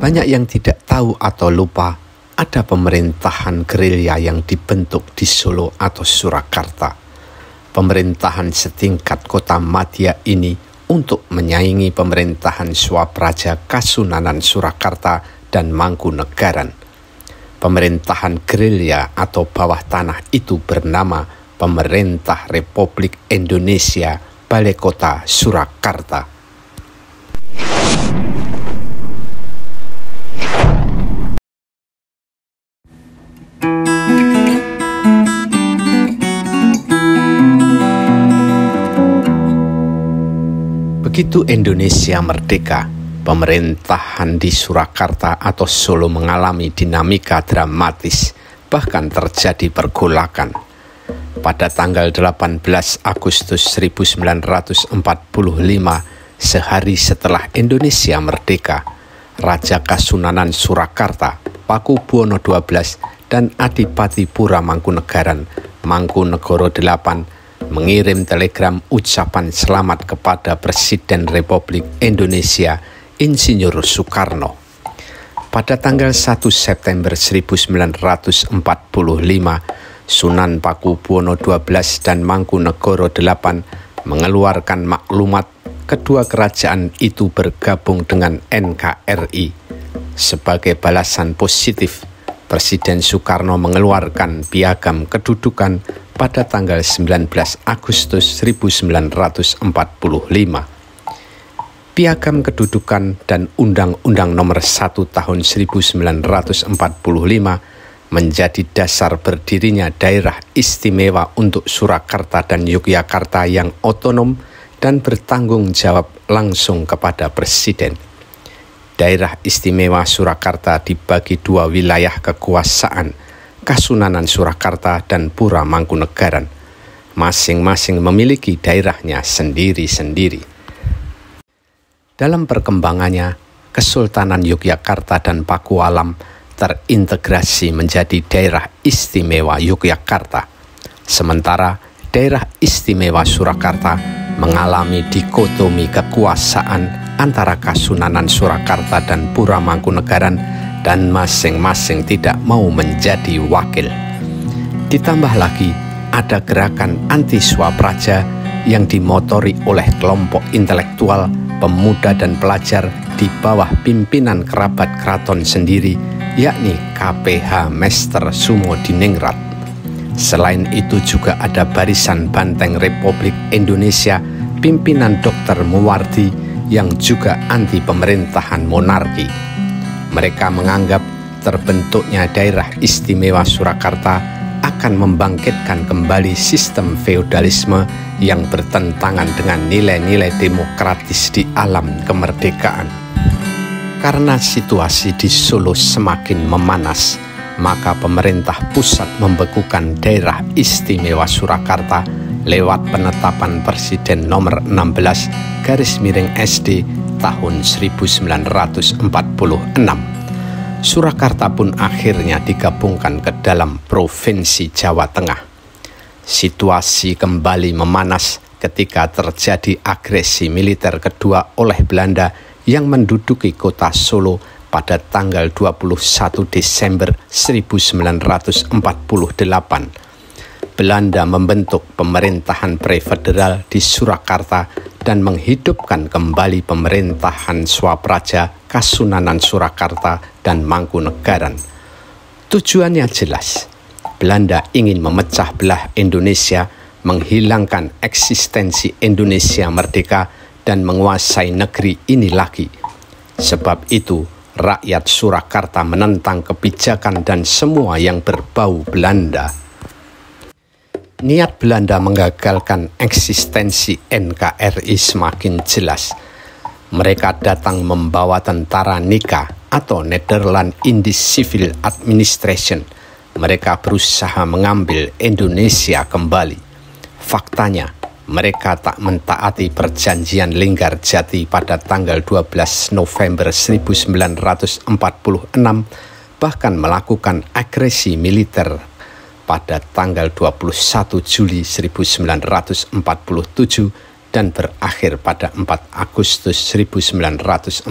Banyak yang tidak tahu atau lupa ada pemerintahan gerilya yang dibentuk di Solo atau Surakarta. Pemerintahan setingkat kota madya ini untuk menyaingi pemerintahan Swapraja Kasunanan Surakarta dan Mangkunegaran. Pemerintahan gerilya atau bawah tanah itu bernama Pemerintah Republik Indonesia Balai Kota Surakarta. Begitu Indonesia merdeka, pemerintahan di Surakarta atau Solo mengalami dinamika dramatis, bahkan terjadi pergolakan. Pada tanggal 18 Agustus 1945, sehari setelah Indonesia merdeka, Raja Kasunanan Surakarta, Pakubuwono XII, dan Adipati Pura Mangkunegaran, Mangkunegoro VIII, mengirim telegram ucapan selamat kepada Presiden Republik Indonesia Insinyur Soekarno. Pada tanggal 1 September 1945, Sunan Pakubuwono XII dan Mangkunegoro VIII mengeluarkan maklumat kedua kerajaan itu bergabung dengan NKRI. Sebagai balasan positif, Presiden Soekarno mengeluarkan piagam kedudukan pada tanggal 19 Agustus 1945. Piagam kedudukan dan Undang-Undang Nomor 1 Tahun 1945 menjadi dasar berdirinya daerah istimewa untuk Surakarta dan Yogyakarta yang otonom dan bertanggung jawab langsung kepada Presiden. Daerah istimewa Surakarta dibagi dua wilayah kekuasaan, Kasunanan Surakarta dan Pura Mangkunegaran. Masing-masing memiliki daerahnya sendiri-sendiri. Dalam perkembangannya, Kesultanan Yogyakarta dan Pakualam terintegrasi menjadi daerah istimewa Yogyakarta. Sementara daerah istimewa Surakarta mengalami dikotomi kekuasaan antara Kasunanan Surakarta dan Pura Mangkunegaran dan masing-masing tidak mau menjadi wakil. Ditambah lagi ada gerakan anti Swapraja yang dimotori oleh kelompok intelektual, pemuda dan pelajar di bawah pimpinan kerabat keraton sendiri, yakni KPH Mester Sumodiningrat. Selain itu juga ada Barisan Banteng Republik Indonesia pimpinan Dr. Muwardi yang juga anti pemerintahan monarki. Mereka menganggap terbentuknya daerah istimewa Surakarta akan membangkitkan kembali sistem feodalisme yang bertentangan dengan nilai-nilai demokratis di alam kemerdekaan. Karena situasi di Solo semakin memanas, maka pemerintah pusat membekukan daerah istimewa Surakarta lewat penetapan Presiden nomor 16/SD tahun 1946. Surakarta pun akhirnya digabungkan ke dalam Provinsi Jawa Tengah. Situasi kembali memanas ketika terjadi agresi militer kedua oleh Belanda yang menduduki kota Solo pada tanggal 21 Desember 1948. Belanda membentuk pemerintahan prefederal di Surakarta dan menghidupkan kembali pemerintahan Swapraja, Kasunanan Surakarta, dan Mangkunegaran. Tujuannya jelas, Belanda ingin memecah belah Indonesia, menghilangkan eksistensi Indonesia merdeka, dan menguasai negeri ini lagi. Sebab itu, rakyat Surakarta menentang kebijakan dan semua yang berbau Belanda. Niat Belanda menggagalkan eksistensi NKRI semakin jelas. Mereka datang membawa tentara NICA atau Netherlands Indies Civil Administration. Mereka berusaha mengambil Indonesia kembali. Faktanya, mereka tak mentaati perjanjian Linggarjati pada tanggal 12 November 1946, bahkan melakukan agresi militer pada tanggal 21 Juli 1947 dan berakhir pada 4 Agustus 1947.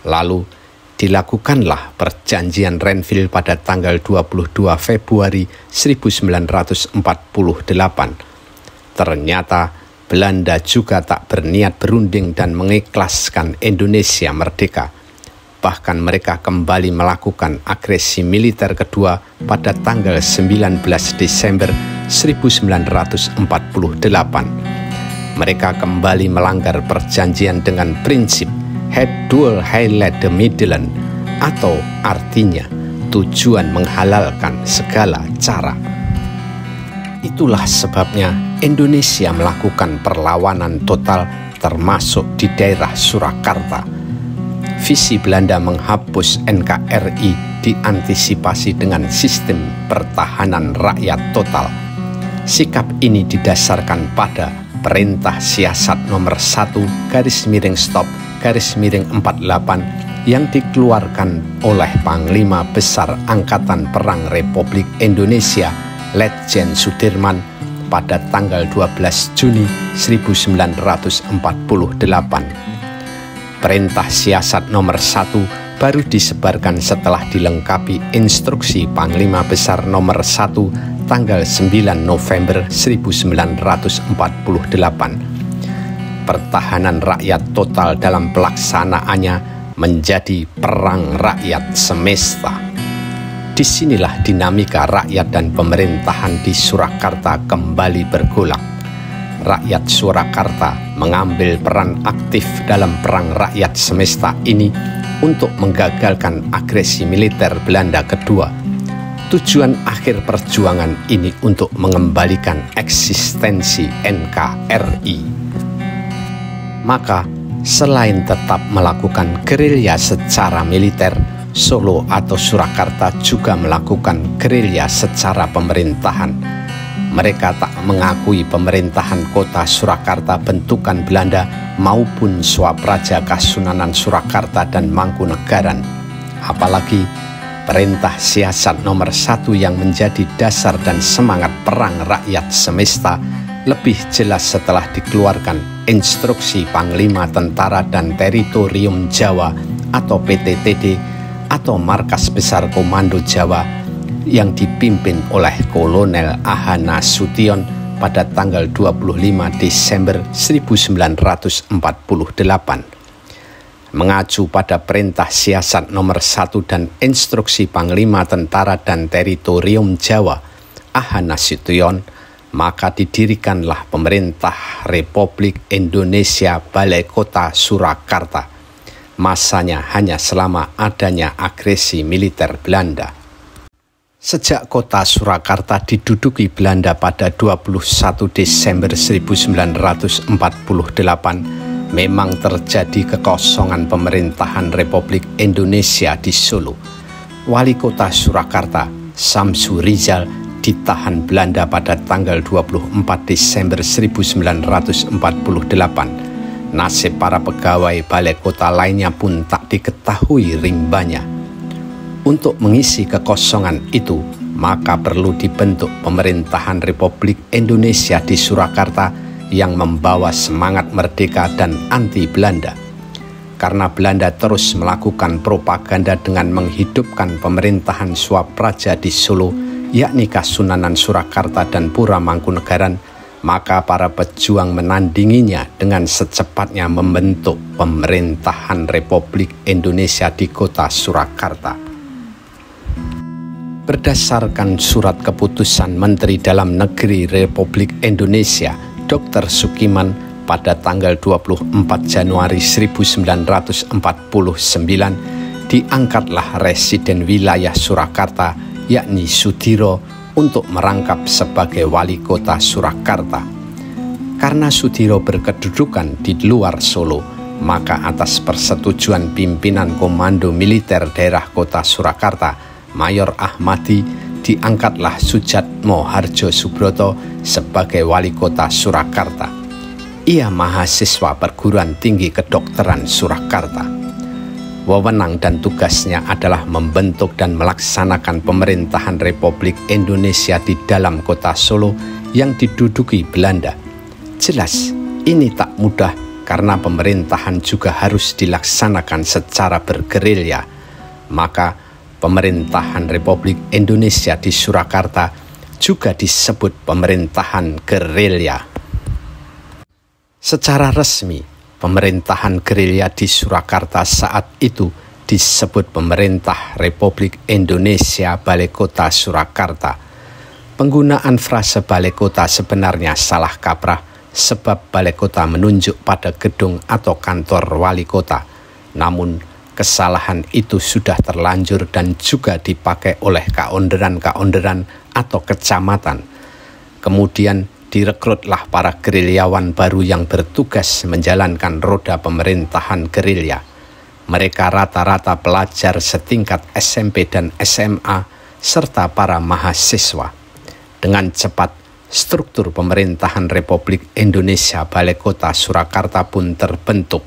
Lalu dilakukanlah perjanjian Renville pada tanggal 22 Februari 1948. Ternyata Belanda juga tak berniat berunding dan mengikhlaskan Indonesia merdeka. Bahkan mereka kembali melakukan agresi militer kedua pada tanggal 19 Desember 1948. Mereka kembali melanggar perjanjian dengan prinsip Het doel heiligt de middelen, atau artinya tujuan menghalalkan segala cara. Itulah sebabnya Indonesia melakukan perlawanan total termasuk di daerah Surakarta. Visi Belanda menghapus NKRI diantisipasi dengan sistem pertahanan rakyat total. Sikap ini didasarkan pada Perintah Siasat nomor 1/stop/48 yang dikeluarkan oleh Panglima Besar Angkatan Perang Republik Indonesia Letjen Sudirman pada tanggal 12 Juni 1948. Perintah Siasat nomor 1 baru disebarkan setelah dilengkapi instruksi Panglima Besar nomor 1 tanggal 9 November 1948. Pertahanan rakyat total dalam pelaksanaannya menjadi perang rakyat semesta. Disinilah dinamika rakyat dan pemerintahan di Surakarta kembali bergolak. Rakyat Surakarta mengambil peran aktif dalam perang rakyat semesta ini untuk menggagalkan agresi militer Belanda kedua. Tujuan akhir perjuangan ini untuk mengembalikan eksistensi NKRI. Maka, selain tetap melakukan gerilya secara militer, Solo atau Surakarta juga melakukan gerilya secara pemerintahan. Mereka tak mengakui pemerintahan kota Surakarta bentukan Belanda maupun Swapraja Kasunanan Surakarta dan Mangkunegaran. Apalagi Perintah Siasat nomor 1 yang menjadi dasar dan semangat perang rakyat semesta lebih jelas setelah dikeluarkan instruksi Panglima Tentara dan Teritorium Jawa atau PTTD atau Markas Besar Komando Jawa yang dipimpin oleh Kolonel A.H. Nasution pada tanggal 25 Desember 1948. Mengacu pada Perintah Siasat nomor 1 dan instruksi Panglima Tentara dan Teritorium Jawa A.H. Nasution, maka didirikanlah Pemerintah Republik Indonesia Balai Kota Surakarta. Masanya hanya selama adanya agresi militer Belanda. Sejak kota Surakarta diduduki Belanda pada 21 Desember 1948, memang terjadi kekosongan pemerintahan Republik Indonesia di Solo. Wali kota Surakarta, Samsu Rizal, ditahan Belanda pada tanggal 24 Desember 1948. Nasib para pegawai balai kota lainnya pun tak diketahui rimbanya. Untuk mengisi kekosongan itu, maka perlu dibentuk pemerintahan Republik Indonesia di Surakarta yang membawa semangat merdeka dan anti Belanda. Karena Belanda terus melakukan propaganda dengan menghidupkan pemerintahan Swapraja di Solo, yakni Kasunanan Surakarta dan Pura Mangkunegaran, maka para pejuang menandinginya dengan secepatnya membentuk pemerintahan Republik Indonesia di kota Surakarta. Berdasarkan surat keputusan Menteri Dalam Negeri Republik Indonesia Dr. Sukiman pada tanggal 24 Januari 1949, diangkatlah residen wilayah Surakarta yakni Sudiro untuk merangkap sebagai wali kota Surakarta. Karena Sudiro berkedudukan di luar Solo, maka atas persetujuan pimpinan Komando Militer Daerah Kota Surakarta, Mayor Ahmadi, diangkatlah Sujatmo Harjo Subroto sebagai wali kota Surakarta. Ia mahasiswa perguruan tinggi kedokteran Surakarta. Wewenang dan tugasnya adalah membentuk dan melaksanakan pemerintahan Republik Indonesia di dalam kota Solo yang diduduki Belanda. Jelas, ini tak mudah karena pemerintahan juga harus dilaksanakan secara bergerilya, maka pemerintahan Republik Indonesia di Surakarta juga disebut pemerintahan gerilya. Secara resmi, pemerintahan gerilya di Surakarta saat itu disebut Pemerintah Republik Indonesia Balai Kota Surakarta. Penggunaan frase balai kota sebenarnya salah kaprah, sebab balai kota menunjuk pada gedung atau kantor wali kota. Namun, kesalahan itu sudah terlanjur dan juga dipakai oleh kaonderan-kaonderan atau kecamatan. Kemudian direkrutlah para gerilyawan baru yang bertugas menjalankan roda pemerintahan gerilya. Mereka rata-rata pelajar setingkat SMP dan SMA serta para mahasiswa. Dengan cepat, struktur pemerintahan Republik Indonesia Balai Kota Surakarta pun terbentuk.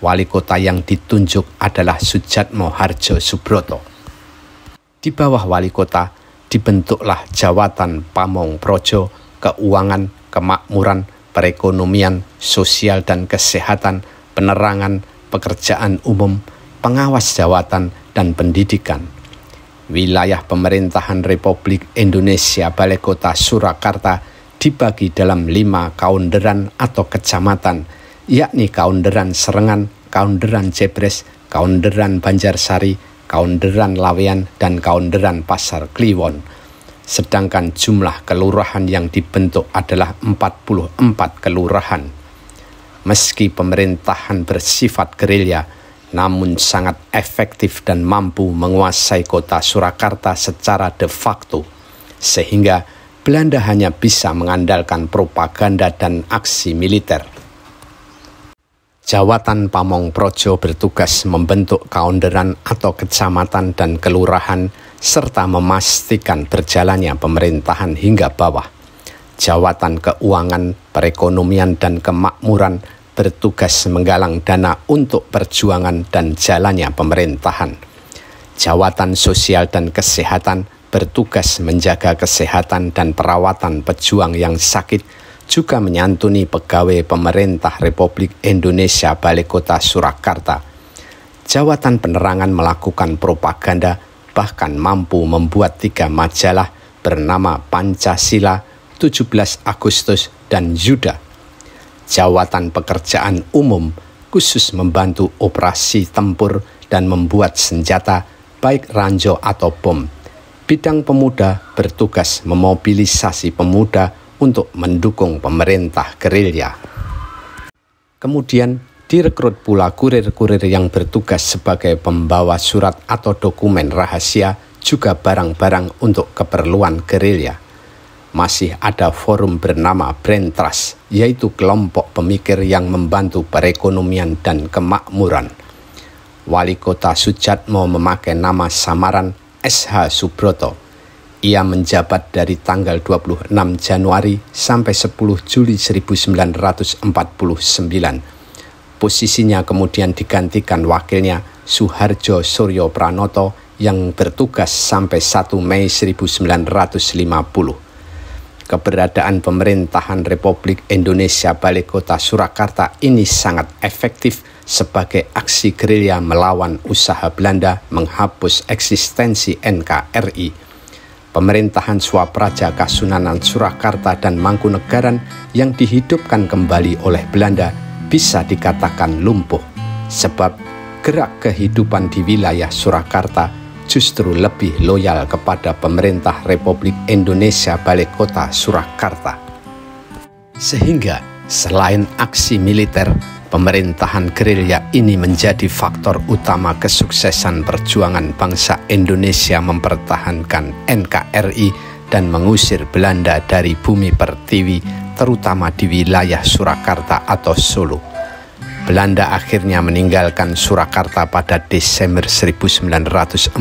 Wali kota yang ditunjuk adalah Soedjatmo Hardjosoebroto. Di bawah wali kota dibentuklah jawatan Pamongpraja, Keuangan, Kemakmuran, Perekonomian, Sosial dan Kesehatan, Penerangan, Pekerjaan Umum, Pengawas Jawatan, dan Pendidikan. Wilayah pemerintahan Republik Indonesia Balai Kota Surakarta dibagi dalam 5 kaunderan atau kecamatan, yakni Kaunderan Serengan, Kaunderan Jebres, Kaunderan Banjarsari, Kaunderan Lawean, dan Kaunderan Pasar Kliwon. Sedangkan jumlah kelurahan yang dibentuk adalah 44 kelurahan. Meski pemerintahan bersifat gerilya, namun sangat efektif dan mampu menguasai kota Surakarta secara de facto, sehingga Belanda hanya bisa mengandalkan propaganda dan aksi militer. Jawatan Pamongpraja bertugas membentuk kaunderan atau kecamatan dan kelurahan, serta memastikan berjalannya pemerintahan hingga bawah. Jawatan Keuangan, Perekonomian, dan Kemakmuran bertugas menggalang dana untuk perjuangan dan jalannya pemerintahan. Jawatan Sosial dan Kesehatan bertugas menjaga kesehatan dan perawatan pejuang yang sakit, juga menyantuni pegawai pemerintah Republik Indonesia Balai Kota Surakarta. Jawatan Penerangan melakukan propaganda, bahkan mampu membuat 3 majalah bernama Pancasila, 17 Agustus, dan Yuda. Jawatan Pekerjaan Umum khusus membantu operasi tempur dan membuat senjata, baik ranjau atau bom. Bidang Pemuda bertugas memobilisasi pemuda untuk mendukung pemerintah gerilya. Kemudian direkrut pula kurir-kurir yang bertugas sebagai pembawa surat atau dokumen rahasia, juga barang-barang untuk keperluan gerilya. Masih ada forum bernama Brain Trust, yaitu kelompok pemikir yang membantu perekonomian dan kemakmuran. Wali Kota Soedjatmo memakai nama samaran SH Subroto. Ia menjabat dari tanggal 26 Januari sampai 10 Juli 1949. Posisinya kemudian digantikan wakilnya Suharjo Suryo Pranoto yang bertugas sampai 1 Mei 1950. Keberadaan pemerintahan Republik Indonesia Balai Kota Surakarta ini sangat efektif sebagai aksi gerilya melawan usaha Belanda menghapus eksistensi NKRI. Pemerintahan Swapraja Kasunanan Surakarta dan Mangkunegaran yang dihidupkan kembali oleh Belanda bisa dikatakan lumpuh, sebab gerak kehidupan di wilayah Surakarta justru lebih loyal kepada pemerintah Republik Indonesia Balai Kota Surakarta. Sehingga selain aksi militer, pemerintahan gerilya ini menjadi faktor utama kesuksesan perjuangan bangsa Indonesia mempertahankan NKRI dan mengusir Belanda dari bumi pertiwi, terutama di wilayah Surakarta atau Solo. Belanda akhirnya meninggalkan Surakarta pada Desember 1949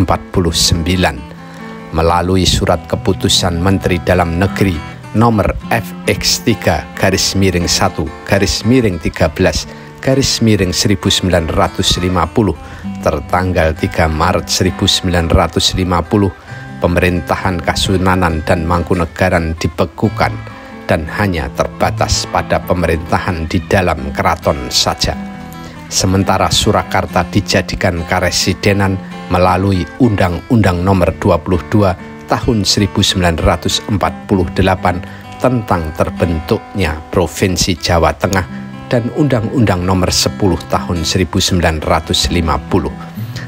melalui surat keputusan Menteri Dalam Negeri nomor FX3-13-1950 tertanggal 3 Maret 1950. Pemerintahan Kasunanan dan Mangkunegaran dibekukan dan hanya terbatas pada pemerintahan di dalam keraton saja. Sementara Surakarta dijadikan karesidenan melalui Undang-Undang Nomor 22 Tahun 1948 tentang terbentuknya Provinsi Jawa Tengah dan Undang-Undang Nomor 10 Tahun 1950.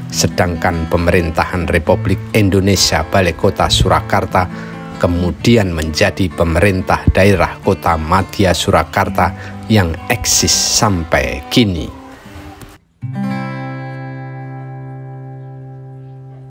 Sedangkan pemerintahan Republik Indonesia Balai Kota Surakarta kemudian menjadi pemerintah daerah Kota Madya Surakarta yang eksis sampai kini.